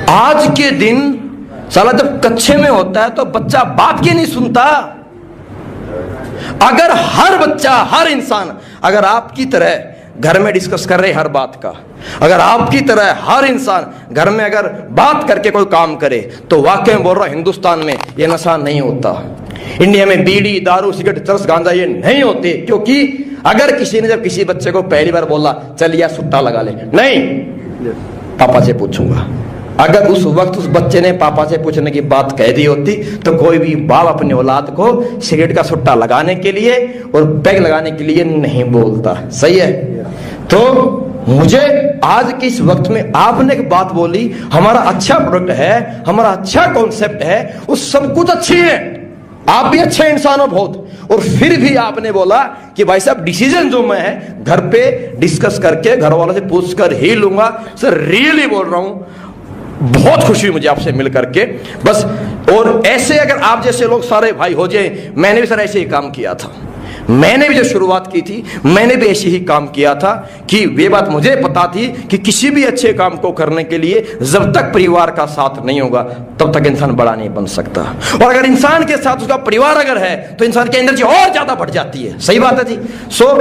आज के दिन साला जब कच्चे में होता है तो बच्चा बाप की नहीं सुनता। अगर हर बच्चा, हर इंसान अगर आपकी तरह घर में डिस्कस कर रहे हर बात का, अगर आपकी तरह हर इंसान घर में अगर बात करके कोई काम करे, तो वाकई में बोल रहा हूं हिंदुस्तान में ये नशा नहीं होता। इंडिया में बीड़ी, दारू, सिगरेट, चरस, गांजा ये नहीं होते। क्योंकि अगर किसी ने जब किसी बच्चे को पहली बार बोला चल यार सुट्टा लगा ले, नहीं पापा से पूछूंगा, अगर उस वक्त उस बच्चे ने पापा से पूछने की बात कह दी होती तो कोई भी बाप अपनी औलाद को सिगरेट का सुट्टा लगाने के लिए और पैग लगाने के लिए नहीं बोलता। सही है। तो मुझे आज के इस वक्त में आपने एक बात बोली, हमारा अच्छा प्रोडक्ट है, हमारा अच्छा कॉन्सेप्ट है, वो सब कुछ अच्छी है, आप भी अच्छे इंसान हो बहुत, और फिर भी आपने बोला कि भाई साहब डिसीजन जो मैं है घर पे डिस्कस करके घर वालों से पूछ कर ही लूंगा। सर रियली बोल रहा हूं, बहुत खुशी हुई मुझे आपसे मिल करके। बस और ऐसे अगर आप जैसे लोग सारे भाई हो जाए, मैंने भी सर ऐसे ही काम किया था, मैंने भी जो शुरुआत की थी मैंने भी ऐसे ही काम किया था कि ये बात मुझे पता थी कि किसी भी अच्छे काम को करने के लिए जब तक परिवार का साथ नहीं होगा तब तक इंसान बड़ा नहीं बन सकता। और अगर इंसान के साथ उसका परिवार अगर है तो इंसान की एनर्जी और ज्यादा बढ़ जाती है। सही बात है जी। सो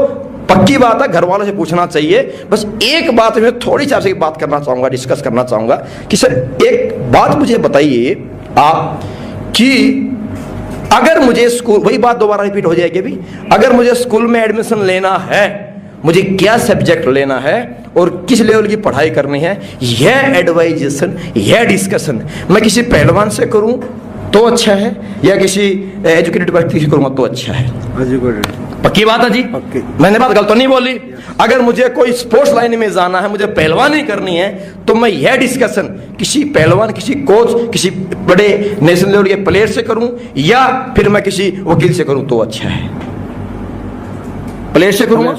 पक्की बात है, घर वालों से पूछना चाहिए। बस एक बात में थोड़ी सी आपसे बात करना चाहूंगा, डिस्कस करना चाहूंगा कि सर एक बात मुझे बताइए आप कि अगर मुझे स्कूल, वही बात दोबारा रिपीट हो जाएगी अभी, अगर मुझे स्कूल में एडमिशन लेना है, मुझे क्या सब्जेक्ट लेना है और किस लेवल की पढ़ाई करनी है, यह एडवाइजेशन, यह डिस्कशन मैं किसी पहलवान से करूं तो अच्छा है या किसी एजुकेटेड व्यक्ति से करूंगा तो अच्छा है? पक्की बात है जी। पक्की। मैंने बात गलत तो नहीं बोली। अगर मुझे कोई स्पोर्ट्स लाइन में जाना है, मुझे पहलवानी करनी है, तो मैं यह डिस्कशन किसी पहलवान, किसी कोच, किसी बड़े नेशनल लेवल के प्लेयर से करूं या फिर मैं किसी वकील से करूं तो अच्छा है? प्लेयर से करूंगा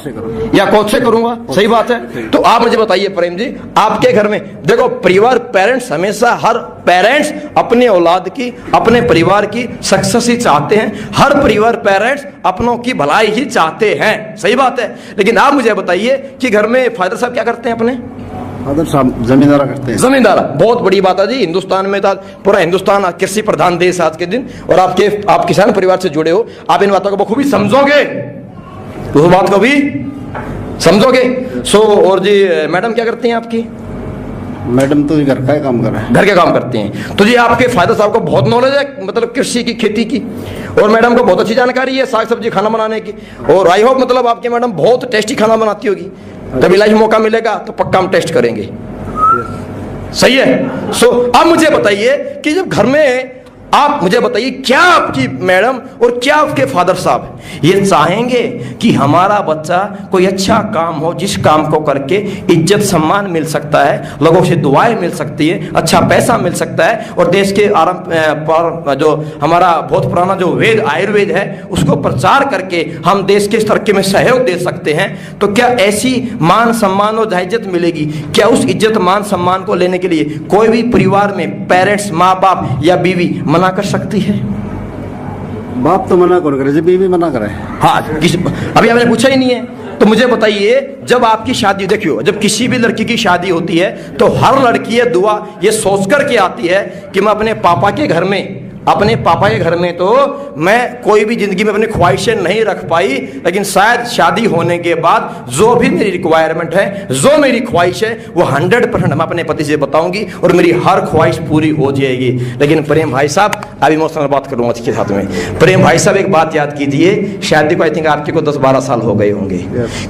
या कोच से करूंगा? सही बात है। तो आप मुझे बताइए प्रेम जी, आपके घर में देखो परिवार, पेरेंट्स हमेशा, हर पेरेंट्स अपने औलाद की, अपने परिवार की सक्सेस ही चाहते हैं। हर परिवार, पेरेंट्स अपनों की भलाई ही चाहते हैं। सही बात है। लेकिन आप मुझे बताइए कि घर में फादर साहब क्या करते हैं? अपने फादर साहब जमींदारा करते हैं। जमींदारा, बहुत बड़ी बात है जी। हिंदुस्तान में था, पूरा हिंदुस्तान कृषि प्रधान देश आज के दिन, और आप किसान परिवार से जुड़े हो, आप इन बातों को बखूबी समझोगे, उस बात को भी समझोगे। सो और जी मैडम क्या करती हैं आपकी? मैडम तो घर का ही काम कर रहे हैं। घर के काम करती हैं। तो जी आपके फादर साहब को बहुत नॉलेज है, मतलब कृषि की, खेती की, और मैडम को बहुत अच्छी जानकारी है साग सब्जी खाना बनाने की, और आई होप मतलब आपकी मैडम बहुत टेस्टी खाना बनाती होगी। कभी लाइफ मौका मिलेगा तो पक्का हम टेस्ट करेंगे। सही है। सो अब मुझे बताइए कि जब घर में, आप मुझे बताइए क्या आपकी मैडम और क्या आपके फादर साहब ये चाहेंगे कि हमारा बच्चा कोई अच्छा काम हो, जिस काम को करके इज्जत सम्मान मिल सकता है, लोगों से दुआएं मिल सकती है, अच्छा पैसा मिल सकता है, और देश के आरंभ जो हमारा बहुत पुराना जो वेद आयुर्वेद है उसको प्रचार करके हम देश के तरक्की में सहयोग दे सकते हैं? तो क्या ऐसी मान सम्मान और इज्जत मिलेगी? क्या उस इज्जत मान सम्मान को लेने के लिए कोई भी परिवार में पेरेंट्स, माँ बाप या बीवी मना कर सकती है? बाप तो मना कर करे, बीवी मना करे। हाँ, अभी आपने पूछा ही नहीं है। तो मुझे बताइए, जब आपकी शादी, देखियो जब किसी भी लड़की की शादी होती है तो हर लड़की ये दुआ ये सोच कर के आती है कि मैं अपने पापा के घर में, अपने पापा के घर में तो मैं कोई भी जिंदगी में अपनी ख्वाहिशें नहीं रख पाई, लेकिन शायद शादी होने के बाद जो भी मेरी रिक्वायरमेंट है, जो मेरी ख्वाहिश है, वो 100% मैं अपने पति से बताऊंगी और मेरी हर ख्वाहिश पूरी हो जाएगी। लेकिन प्रेम भाई साहब, अब इमोशनल बात करूंगा इसके साथ में, प्रेम भाई साहब एक बात याद कीजिए, शादी को आई थिंक आपको 10-12 साल हो गए होंगे।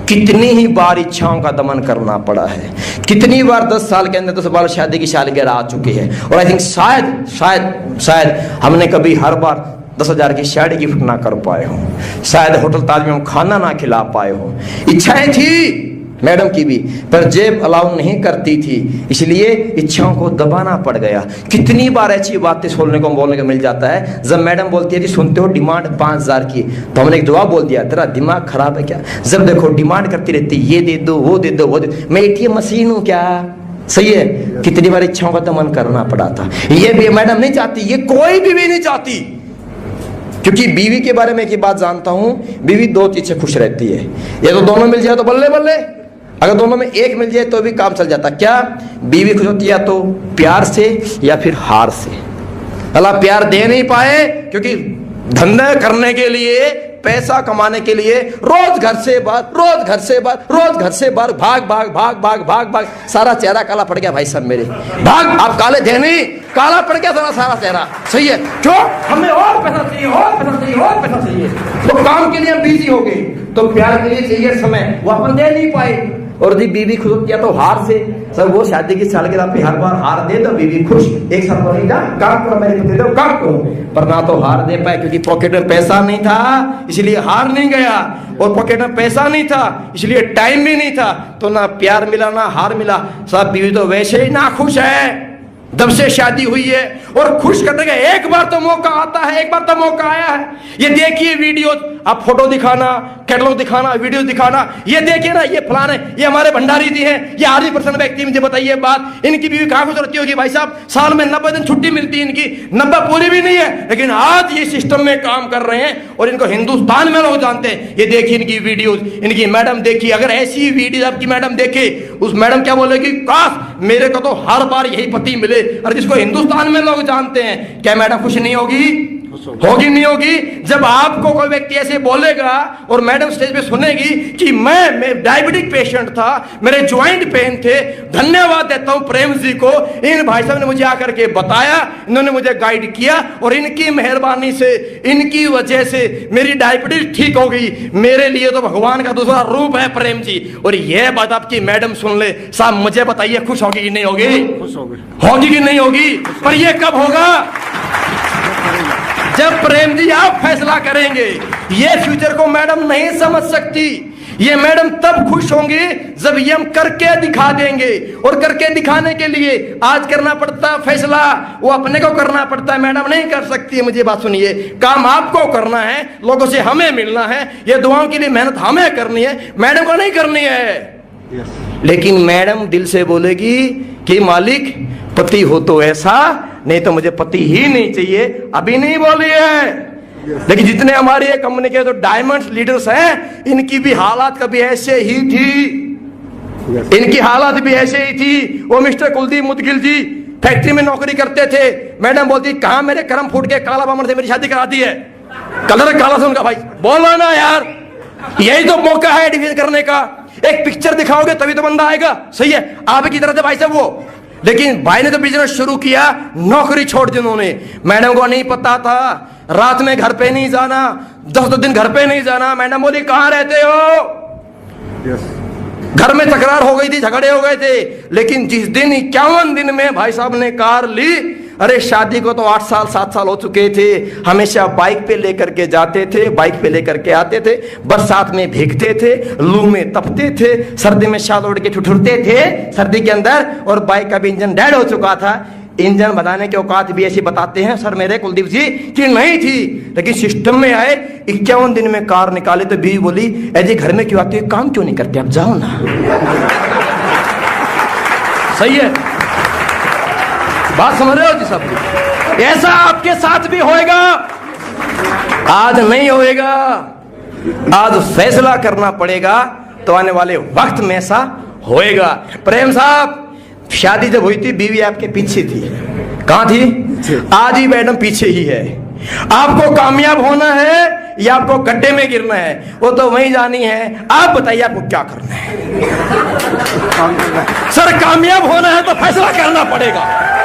कितनी ही बार इच्छाओं का दमन करना पड़ा है, कितनी बार 10 साल के अंदर 10 बार शादी की सालगिरह आ चुकी है, और आई थिंक शायद हमने कभी हर बार 10,000 की साड़ी गिफ्ट ना कर पाए हो, शायद होटल ताज में हम खाना ना खिला पाए हो। इच्छाएं थी मैडम की भी, पर जेब अलाउ नहीं करती थी, इसलिए इच्छाओं को दबाना पड़ गया। कितनी बार ऐसी बातें सुनने को बोलने को मिल जाता है, जब मैडम बोलती है जी सुनते हो डिमांड 5,000 की, तो हमने एक जवाब बोल दिया, तेरा दिमाग खराब है क्या? जब देखो डिमांड करती रहती, ये दे दो, वो दे दो, वो दे, मैं ATM मशीन हूँ क्या? सही है। कितनी बार इच्छाओं का दमन करना पड़ा था। ये भी मैडम नहीं चाहती, ये कोई बीवी नहीं चाहती, क्योंकि बीवी के बारे में एक बात जानता हूं, बीवी 2 चीज से खुश रहती है, ये तो दोनों मिल जाए तो बल्ले बल्ले, अगर दोनों में एक मिल जाए तो भी काम चल जाता। क्या बीवी खुश होती है तो प्यार से या फिर हार से? अल्लाह प्यार दे नहीं पाए क्योंकि धंधा करने के लिए, पैसा कमाने के लिए रोज घर से बाहर, रोज घर से बाहर, रोज घर से बाहर, भाग भाग भाग भाग भाग भाग, सारा चेहरा काला पड़ गया भाई साहब मेरे। भाग, आप काले थे नहीं, काला पड़ गया सारा चेहरा। सही है, क्यों? हमें और पैसा चाहिए, और पैसा चाहिए, और पैसा चाहिए। तो काम के लिए हम बिजी हो गए, तो प्यार के लिए चाहिए समय, वो अपन दे नहीं पाए। और यदि बीवी खुश होती है तो हार से। सर वो शादी की सालगिरह पे हर बार हार दे तो बीवी खुश, एक साल को नहीं जा काम करो, मेरे को दे दो काम करो, पर ना तो हार दे पाए क्योंकि पॉकेट में पैसा नहीं था, इसलिए हार नहीं गया। और पॉकेट में पैसा नहीं था इसलिए टाइम भी नहीं था, तो ना प्यार मिला ना हार मिला। सब बीवी तो वैसे ही ना खुश है जब से शादी हुई है। और खुश करने का एक बार तो मौका आता है, एक बार तो मौका आया है। ये देखिए वीडियो, आप फोटो दिखाना, कैटलॉग दिखाना, वीडियो दिखाना, ये देखिए ना, ये फलाने, ये हमारे भंडारी जी हैं, ये आदमी पर्सन व्यक्ति, मुझे बताइए बात, इनकी बीवी कहाँ खुश रहती होगी भाई साहब? साल में 90 दिन छुट्टी मिलती है इनकी, 90 पूरी भी नहीं है, लेकिन आज ये सिस्टम में काम कर रहे हैं और इनको हिंदुस्तान में लोग जानते हैं। ये देखिए इनकी वीडियो, इनकी मैडम देखिए, अगर ऐसी वीडियो आपकी मैडम देखे, उस मैडम क्या बोलेगी? काश मेरे को तो हर बार यही पति मिले। और जिसको हिंदुस्तान में लोग जानते हैं, क्या मैडम खुश नहीं होगी? होगी नहीं होगी? जब आपको कोई व्यक्ति ऐसे बोलेगा और मैडम स्टेज पे सुनेगी कि मैं डायबिटिक पेशेंट था, मेरे ज्वाइंट पेन थे, धन्यवाद देता हूं प्रेम जी को, इन भाई साहब ने मुझे आकर के बताया, इन्होंने मुझे गाइड किया और इनकी मेहरबानी से, इनकी वजह से मेरी डायबिटीज ठीक हो गई, मेरे लिए तो भगवान का दूसरा रूप है प्रेम जी। और यह बात आपकी मैडम सुन ले, साहब मुझे बताइए खुश होगी कि नहीं होगी? खुश हो गए। होगी कि नहीं होगी? पर यह कब होगा? जब प्रेम जी आप फैसला करेंगे। ये फ्यूचर को मैडम नहीं समझ सकती, ये मैडम तब खुश होंगी जब ये हम करके दिखा देंगे। और करके दिखाने के लिए आज करना पड़ता फैसला, वो अपने को करना पड़ता है, मैडम नहीं कर सकती है। मुझे बात सुनिए, काम आपको करना है, लोगों से हमें मिलना है, ये दुआओं के लिए मेहनत हमें करनी है, मैडम को नहीं करनी है। लेकिन मैडम दिल से बोलेगी कि मालिक पति हो तो ऐसा, नहीं तो मुझे पति ही नहीं चाहिए। अभी नहीं बोली है, लेकिन जितने हमारे कंपनी के तो डायमंड लीडर्स हैं, इनकी भी हालात कभी ऐसे ही थी, इनकी हालात भी ऐसे ही थी। वो मिस्टर कुलदीप मुदगिल जी फैक्ट्री में नौकरी करते थे, मैडम बोलती कहां मेरे कर्म फूट के काला बामन से मेरी शादी करा दी है, कलर काला से उनका। भाई बोलो ना यार, यही तो मौका है डिफेंस करने का। एक पिक्चर दिखाओगे तभी तो बंदा आएगा। सही है, आप की तरह से भाई साहब वो, लेकिन भाई ने तो बिजनेस शुरू किया, नौकरी छोड़ दी उन्होंने। मैडम को नहीं पता था, रात में घर पे नहीं जाना, 10 दिन घर पे नहीं जाना। मैडम बोली कहां रहते हो? घर में तकरार हो गई थी, झगड़े हो गए थे, लेकिन जिस दिन 51 दिन में भाई साहब ने कार ली, अरे शादी को तो 8 साल 7 साल हो चुके थे, हमेशा बाइक पे लेकर के जाते थे, बाइक पे लेकर के आते थे, बरसात में भीगते थे, लू में तपते थे, सर्दी में शाल ओढ़ के ठुठुरते थे सर्दी के अंदर, और बाइक का भी इंजन डेड हो चुका था। इंजन बनाने के औकात भी ऐसी बताते हैं सर मेरे कुलदीप जी कि नहीं थी, लेकिन सिस्टम में आए, 51 दिन में कार निकाले तो बीवी बोली ऐसे घर में क्यों आते हो, काम क्यों नहीं करते, अब जाओ ना। सही है, बात समझ रहे हो जी सब? ऐसा आपके साथ भी होएगा, आज नहीं होएगा, आज फैसला करना पड़ेगा, तो आने वाले वक्त में ऐसा होएगा। प्रेम साहब शादी जब हुई थी बीवी आपके पीछे थी, कहां थी? आज ही मैडम पीछे ही है। आपको कामयाब होना है या आपको गड्ढे में गिरना है, वो तो वही जानी है। आप बताइए आपको क्या करना है? सर कामयाब होना है तो फैसला करना पड़ेगा।